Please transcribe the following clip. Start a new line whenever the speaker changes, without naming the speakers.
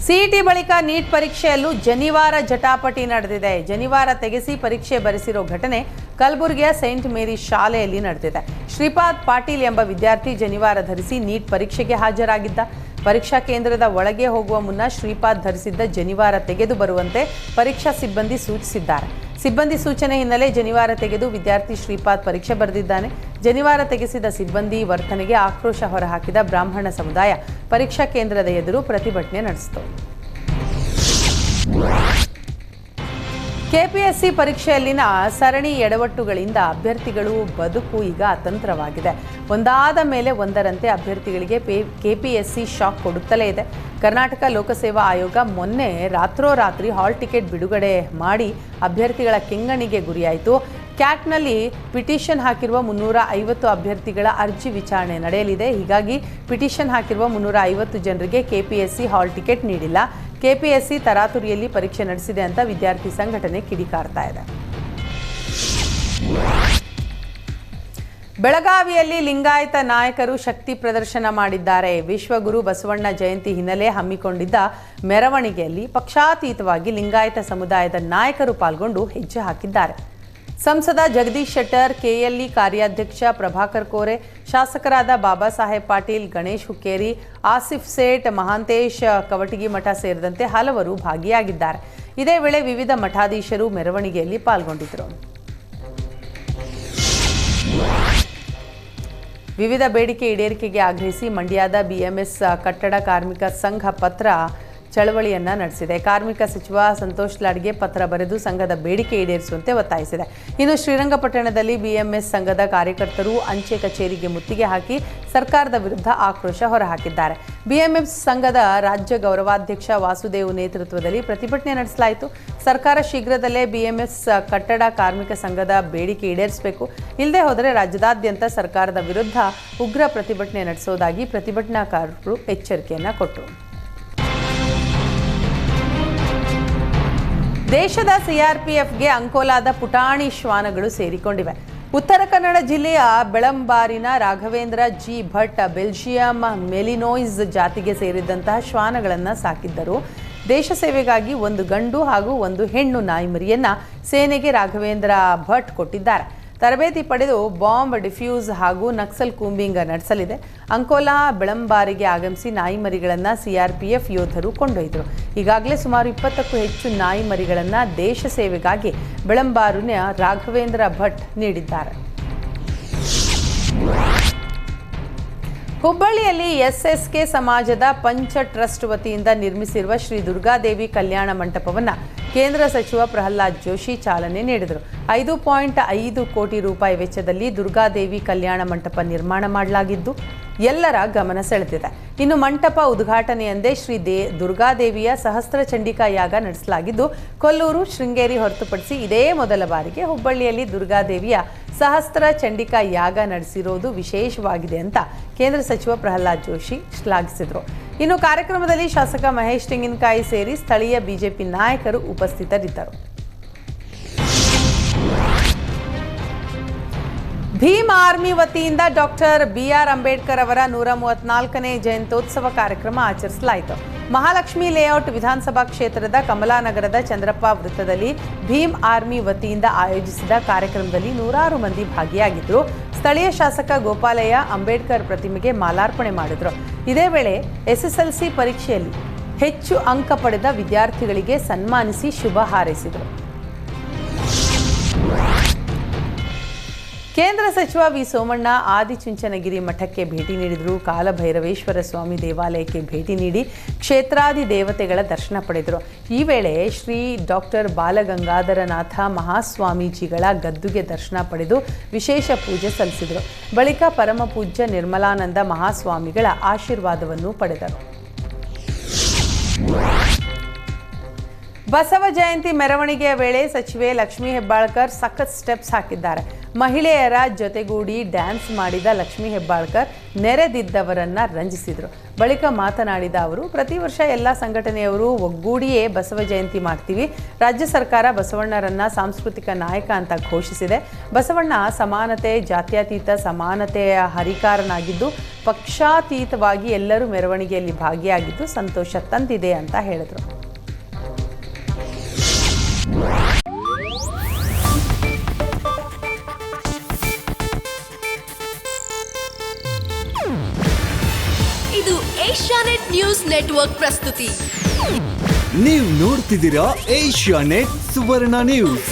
CET ಬಳಿಕ neat ಪರೀಕ್ಷೆಯಲ್ಲೂ ಜನಿವಾರ ಜಟಾಪಟಿ ನಡೆದಿದೆ. ಜನಿವಾರ ತೆಗೆಸಿ ಪರೀಕ್ಷೆ ಬರೆಸಿರೋ ಘಟನೆ ಕಲಬುರಗಿಯ ಸೈಂಟ್ ಮೇರಿ ಶಾಲೆಯಲ್ಲಿ ನಡೆದಿದೆ. ಶ್ರೀಪಾದ್ ಪಾಟೀಲ್ ಎಂಬ ವಿದ್ಯಾರ್ಥಿ ಜನಿವಾರ ಧರಿಸಿ ನೀಟ್ ಪರೀಕ್ಷೆಗೆ ಹಾಜರಾಗಿದ್ದ. ಪರೀಕ್ಷಾ ಕೇಂದ್ರದ ಒಳಗೆ ಹೋಗುವ ಮುನ್ನ ಶ್ರೀಪಾದ್ ಧರಿಸಿದ್ದ ಜನಿವಾರ ತೆಗೆದು ಬರುವಂತೆ ಪರೀಕ್ಷಾ ಸಿಬ್ಬಂದಿ ಸೂಚಿಸಿದ್ದಾರೆ. ಸಿಬ್ಬಂದಿ ಸೂಚನೆ ಹಿನ್ನೆಲೆ ಜನಿವಾರ ತೆಗೆದು ವಿದ್ಯಾರ್ಥಿ ಶ್ರೀಪಾದ್ ಪರೀಕ್ಷೆ ಬರೆದಿದ್ದಾನೆ. ಜನಿವಾರ ತೆಗೆಸಿದ ಸಿಬ್ಬಂದಿ ವರ್ತನೆಗೆ ಆಕ್ರೋಶ ಹೊರಹಾಕಿದ ಬ್ರಾಹ್ಮಣ ಸಮುದಾಯ ಪರೀಕ್ಷಾ ಕೇಂದ್ರದ ಎದುರು ಪ್ರತಿಭಟನೆ ನಡೆಸಿತು. ಕೆಪಿಎಸ್ಸಿ ಪರೀಕ್ಷೆಯಲ್ಲಿನ ಸರಣಿ ಎಡವಟ್ಟುಗಳಿಂದ ಅಭ್ಯರ್ಥಿಗಳು ಬದುಕು ಈಗ ಅತಂತ್ರವಾಗಿದೆ. ಒಂದಾದ ಮೇಲೆ ಒಂದರಂತೆ ಅಭ್ಯರ್ಥಿಗಳಿಗೆ ಕೆಪಿಎಸ್ಸಿ ಶಾಕ್ ಕೊಡುತ್ತಲೇ ಇದೆ. ಕರ್ನಾಟಕ ಲೋಕಸೇವಾ ಆಯೋಗ ಮೊನ್ನೆ ರಾತ್ರೋರಾತ್ರಿ ಹಾಲ್ ಟಿಕೆಟ್ ಬಿಡುಗಡೆ ಮಾಡಿ ಅಭ್ಯರ್ಥಿಗಳ ಕೆಂಗಣಿಗೆ ಗುರಿಯಾಯಿತು. ಕ್ಯಾಟ್ನಲ್ಲಿ ಪಿಟಿಷನ್ ಹಾಕಿರುವ 350 ಅಭ್ಯರ್ಥಿಗಳ ಅರ್ಜಿ ವಿಚಾರಣೆ ನಡೆಯಲಿದೆ. ಹೀಗಾಗಿ ಪಿಟಿಷನ್ ಹಾಕಿರುವ 350 ಜನರಿಗೆ ಕೆಪಿಎಸ್ಸಿ ಹಾಲ್ ಟಿಕೆಟ್ ನೀಡಿಲ್ಲ. ಕೆಪಿಎಸ್ಸಿ ತರಾತುರಿಯಲ್ಲಿ ಪರೀಕ್ಷೆ ನಡೆಸಿದೆ ಅಂತ ವಿದ್ಯಾರ್ಥಿ ಸಂಘಟನೆ ಕಿಡಿಕಾರ್ತಾ ಇದೆ. ಬೆಳಗಾವಿಯಲ್ಲಿ ಲಿಂಗಾಯತ ನಾಯಕರು ಶಕ್ತಿ ಪ್ರದರ್ಶನ ಮಾಡಿದ್ದಾರೆ. ವಿಶ್ವಗುರು ಬಸವಣ್ಣ ಜಯಂತಿ ಹಿನ್ನೆಲೆ ಹಮ್ಮಿಕೊಂಡಿದ್ದ ಮೆರವಣಿಗೆಯಲ್ಲಿ ಪಕ್ಷಾತೀತವಾಗಿ ಲಿಂಗಾಯತ ಸಮುದಾಯದ ನಾಯಕರು ಪಾಲ್ಗೊಂಡು ಹೆಜ್ಜೆ ಹಾಕಿದ್ದಾರೆ. ಸಂಸದ ಜಗದೀಶ್ ಶೆಟ್ಟರ್, ಕೆಎಲ್ಇ ಕಾರ್ಯಾಧ್ಯಕ್ಷ ಪ್ರಭಾಕರ್ ಕೋರೆ, ಶಾಸಕರಾದ ಬಾಬಾ ಸಾಹೇಬ್ ಪಾಟೀಲ್, ಗಣೇಶ್ ಹುಕ್ಕೇರಿ, ಆಸಿಫ್ ಸೇಠ್, ಮಹಾಂತೇಶ್ ಕವಟಗಿ ಮಠ ಸೇರಿದಂತೆ ಹಲವರು ಭಾಗಿಯಾಗಿದ್ದಾರೆ. ಇದೇ ವೇಳೆ ವಿವಿಧ ಮಠಾಧೀಶರು ಮೆರವಣಿಗೆಯಲ್ಲಿ ಪಾಲ್ಗೊಂಡಿದ್ದರು. ವಿವಿಧ ಬೇಡಿಕೆ ಈಡೇರಿಕೆಗೆ ಆಗ್ರಹಿಸಿ ಮಂಡ್ಯದ ಬಿಎಂಎಸ್ ಕಟ್ಟಡ ಕಾರ್ಮಿಕ ಸಂಘ ಪತ್ರ ಚಳವಳಿಯನ್ನು ನಡೆಸಿದೆ. ಕಾರ್ಮಿಕ ಸಚಿವ ಸಂತೋಷ್ ಲಾಡ್ಗೆ ಪತ್ರ ಬರೆದು ಸಂಘದ ಬೇಡಿಕೆ ಈಡೇರಿಸುವಂತೆ ಒತ್ತಾಯಿಸಿದೆ. ಇನ್ನು ಶ್ರೀರಂಗಪಟ್ಟಣದಲ್ಲಿ ಬಿಎಂಎಸ್ ಸಂಘದ ಕಾರ್ಯಕರ್ತರು ಅಂಚೆ ಕಚೇರಿಗೆ ಮುತ್ತಿಗೆ ಹಾಕಿ ಸರ್ಕಾರದ ವಿರುದ್ಧ ಆಕ್ರೋಶ ಹೊರಹಾಕಿದ್ದಾರೆ. ಬಿಎಂಎಸ್ ಸಂಘದ ರಾಜ್ಯ ಗೌರವಾಧ್ಯಕ್ಷ ವಾಸುದೇವ್ ನೇತೃತ್ವದಲ್ಲಿ ಪ್ರತಿಭಟನೆ ನಡೆಸಲಾಯಿತು. ಸರ್ಕಾರ ಶೀಘ್ರದಲ್ಲೇ ಬಿಎಂಎಸ್ ಕಟ್ಟಡ ಕಾರ್ಮಿಕ ಸಂಘದ ಬೇಡಿಕೆ ಈಡೇರಿಸಬೇಕು, ಇಲ್ಲದೆ ಹೋದರೆ ರಾಜ್ಯದಾದ್ಯಂತ ಸರ್ಕಾರದ ವಿರುದ್ಧ ಉಗ್ರ ಪ್ರತಿಭಟನೆ ನಡೆಸುವುದಾಗಿ ಪ್ರತಿಭಟನಾಕಾರರು ಎಚ್ಚರಿಕೆಯನ್ನು ಕೊಟ್ಟರು. ದೇಶದ ಸಿಆರ್ಪಿಎಫ್ಗೆ ಅಂಕೋಲಾದ ಪುಟಾಣಿ ಶ್ವಾನಗಳು ಸೇರಿಕೊಂಡಿವೆ. ಉತ್ತರ ಕನ್ನಡ ಜಿಲ್ಲೆಯ ಬೆಳಂಬಾರಿನ ರಾಘವೇಂದ್ರ ಜಿ ಭಟ್ ಬೆಲ್ಜಿಯಂ ಮೆಲಿನೋಯ್ಸ್ ಜಾತಿಗೆ ಸೇರಿದಂತಹ ಶ್ವಾನಗಳನ್ನು ಸಾಕಿದ್ದರು. ದೇಶ ಸೇವೆಗಾಗಿ ಒಂದು ಗಂಡು ಹಾಗೂ ಒಂದು ಹೆಣ್ಣು ನಾಯಿಮರಿಯನ್ನ ಸೇನೆಗೆ ರಾಘವೇಂದ್ರ ಭಟ್ ಕೊಟ್ಟಿದ್ದಾರೆ. ತರಬೇತಿ ಪಡೆದು ಬಾಂಬ್ ಡಿಫ್ಯೂಸ್ ಹಾಗೂ ನಕ್ಸಲ್ ಕೂಂಬಿಂಗ್ ನಡೆಸಲಿದೆ. ಅಂಕೋಲಾ ಬೆಳಂಬಾರಿಗೆ ಆಗಮಿಸಿ ನಾಯಿಮರಿಗಳನ್ನು ಸಿಆರ್ಪಿಎಫ್ ಯೋಧರು ಕೊಂಡೊಯ್ದರು. ಈಗಾಗಲೇ ಸುಮಾರು 20ಕ್ಕೂ ಹೆಚ್ಚು ನಾಯಿಮರಿಗಳನ್ನು ದೇಶ ಸೇವೆಗಾಗಿ ಬೆಳಂಬಾರಿನ ರಾಘವೇಂದ್ರ ಭಟ್ ನೀಡಿದ್ದಾರೆ. ಹುಬ್ಬಳ್ಳಿಯಲ್ಲಿ ಎಸ್ಎಸ್ಕೆ ಸಮಾಜದ ಪಂಚ ಟ್ರಸ್ಟ್ ವತಿಯಿಂದ ನಿರ್ಮಿಸಿರುವ ಶ್ರೀ ದುರ್ಗಾದೇವಿ ಕಲ್ಯಾಣ ಮಂಟಪವನ್ನು ಕೇಂದ್ರ ಸಚಿವ ಪ್ರಹ್ಲಾದ್ ಜೋಶಿ ಚಾಲನೆ ನೀಡಿದರು. 5.5 ಕೋಟಿ ರೂಪಾಯಿ ವೆಚ್ಚದಲ್ಲಿ ದುರ್ಗಾದೇವಿ ಕಲ್ಯಾಣ ಮಂಟಪ ನಿರ್ಮಾಣ ಮಾಡಲಾಗಿದ್ದು ಎಲ್ಲರ ಗಮನ ಸೆಳೆದಿದೆ. ಇನ್ನು ಮಂಟಪ ಉದ್ಘಾಟನೆಯಂದೇ ಶ್ರೀ ದುರ್ಗಾದೇವಿಯ ಸಹಸ್ರ ಚಂಡಿಕಾ ಯಾಗ ನಡೆಸಲಾಗಿದ್ದು ಕೊಲ್ಲೂರು, ಶೃಂಗೇರಿ ಹೊರತುಪಡಿಸಿ ಇದೇ ಮೊದಲ ಬಾರಿಗೆ ಹುಬ್ಬಳ್ಳಿಯಲ್ಲಿ ದುರ್ಗಾದೇವಿಯ ಸಹಸ್ರ ಚಂಡಿಕಾ ಯಾಗ ನಡೆಸಿರೋದು ವಿಶೇಷವಾಗಿದೆ ಅಂತ ಕೇಂದ್ರ ಸಚಿವ ಪ್ರಹ್ಲಾದ್ ಜೋಶಿ ಶ್ಲಾಘಿಸಿದರು. ಇನ್ನು ಕಾರ್ಯಕ್ರಮದಲ್ಲಿ ಶಾಸಕ ಮಹೇಶ್ ತೆಂಗಿನಕಾಯಿ ಸೇರಿ ಸ್ಥಳೀಯ ಬಿಜೆಪಿ ನಾಯಕರು ಉಪಸ್ಥಿತರಿದ್ದರು. ಭೀಮ್ ಆರ್ಮಿ ವತಿಯಿಂದ ಡಾಕ್ಟರ್ ಬಿಆರ್ ಅಂಬೇಡ್ಕರ್ ಅವರ 134ನೇ ಜಯಂತ್ಯೋತ್ಸವ ಕಾರ್ಯಕ್ರಮ ಆಚರಿಸಲಾಯಿತು. ಮಹಾಲಕ್ಷ್ಮಿ ಲೇಔಟ್ ವಿಧಾನಸಭಾ ಕ್ಷೇತ್ರದ ಕಮಲಾನಗರದ ಚಂದ್ರಪ್ಪ ವೃತ್ತದಲ್ಲಿ ಭೀಮ್ ಆರ್ಮಿ ವತಿಯಿಂದ ಆಯೋಜಿಸಿದ ಕಾರ್ಯಕ್ರಮದಲ್ಲಿ ನೂರಾರು ಮಂದಿ ಭಾಗಿಯಾಗಿದ್ದರು. ಸ್ಥಳೀಯ ಶಾಸಕ ಗೋಪಾಲಯ್ಯ ಅಂಬೇಡ್ಕರ್ ಪ್ರತಿಮೆಗೆ ಮಾಲಾರ್ಪಣೆ ಮಾಡಿದರು. ಇದೇ ವೇಳೆ ಎಸ್ಎಸ್ಎಲ್ಸಿ ಪರೀಕ್ಷೆಯಲ್ಲಿ ಹೆಚ್ಚು ಅಂಕ ಪಡೆದ ವಿದ್ಯಾರ್ಥಿಗಳಿಗೆ ಸನ್ಮಾನಿಸಿ ಶುಭ ಹಾರೈಸಿದರು. ಕೇಂದ್ರ ಸಚಿವ ವಿ ಸೋಮಣ್ಣ ಆದಿಚುಂಚನಗಿರಿ ಮಠಕ್ಕೆ ಭೇಟಿ ನೀಡಿದರು. ಕಾಲಭೈರವೇಶ್ವರ ಸ್ವಾಮಿ ದೇವಾಲಯಕ್ಕೆ ಭೇಟಿ ನೀಡಿ ಕ್ಷೇತ್ರಾದಿ ದೇವತೆಗಳ ದರ್ಶನ ಪಡೆದರು. ಈ ವೇಳೆ ಶ್ರೀ ಡಾಕ್ಟರ್ ಬಾಲಗಂಗಾಧರನಾಥ ಮಹಾಸ್ವಾಮೀಜಿಗಳ ಗದ್ದುಗೆ ದರ್ಶನ ಪಡೆದು ವಿಶೇಷ ಪೂಜೆ ಸಲ್ಲಿಸಿದರು. ಬಳಿಕ ಪರಮ ಪೂಜ್ಯ ನಿರ್ಮಲಾನಂದ ಮಹಾಸ್ವಾಮಿಗಳ ಆಶೀರ್ವಾದವನ್ನು ಪಡೆದರು. ಬಸವ ಜಯಂತಿ ಮೆರವಣಿಗೆಯ ವೇಳೆ ಸಚಿವೆ ಲಕ್ಷ್ಮೀ ಹೆಬ್ಬಾಳ್ಕರ್ ಸಖತ್ ಸ್ಟೆಪ್ಸ್ ಹಾಕಿದ್ದಾರೆ. ಮಹಿಳೆಯರ ಜೊತೆಗೂಡಿ ಡ್ಯಾನ್ಸ್ ಮಾಡಿದ ಲಕ್ಷ್ಮೀ ಹೆಬ್ಬಾಳ್ಕರ್ ನೆರೆದಿದ್ದವರನ್ನ ರಂಜಿಸಿದರು. ಬಳಿಕ ಮಾತನಾಡಿದ ಅವರು, ಪ್ರತಿ ವರ್ಷ ಎಲ್ಲ ಸಂಘಟನೆಯವರು ಒಗ್ಗೂಡಿಯೇ ಬಸವ ಜಯಂತಿ ಮಾಡ್ತೀವಿ. ರಾಜ್ಯ ಸರ್ಕಾರ ಬಸವಣ್ಣರನ್ನ ಸಾಂಸ್ಕೃತಿಕ ನಾಯಕ ಅಂತ ಘೋಷಿಸಿದೆ. ಬಸವಣ್ಣ ಸಮಾನತೆ, ಜಾತ್ಯತೀತ ಸಮಾನತೆಯ ಹರಿಕಾರನಾಗಿದ್ದು ಪಕ್ಷಾತೀತವಾಗಿ ಎಲ್ಲರೂ ಮೆರವಣಿಗೆಯಲ್ಲಿ ಭಾಗಿಯಾಗಿದ್ದು ಸಂತೋಷ ತಂದಿದೆ ಅಂತ ಹೇಳಿದರು.
ಇದು ಏಷ್ಯಾನೆಟ್ ನ್ಯೂಸ್ ನೆಟ್ವರ್ಕ್ ಪ್ರಸ್ತುತಿ.
ನೀವು ನೋಡ್ತಿದ್ದೀರಾ ಏಷ್ಯಾನೆಟ್ ಸುವರ್ಣ ನ್ಯೂಸ್.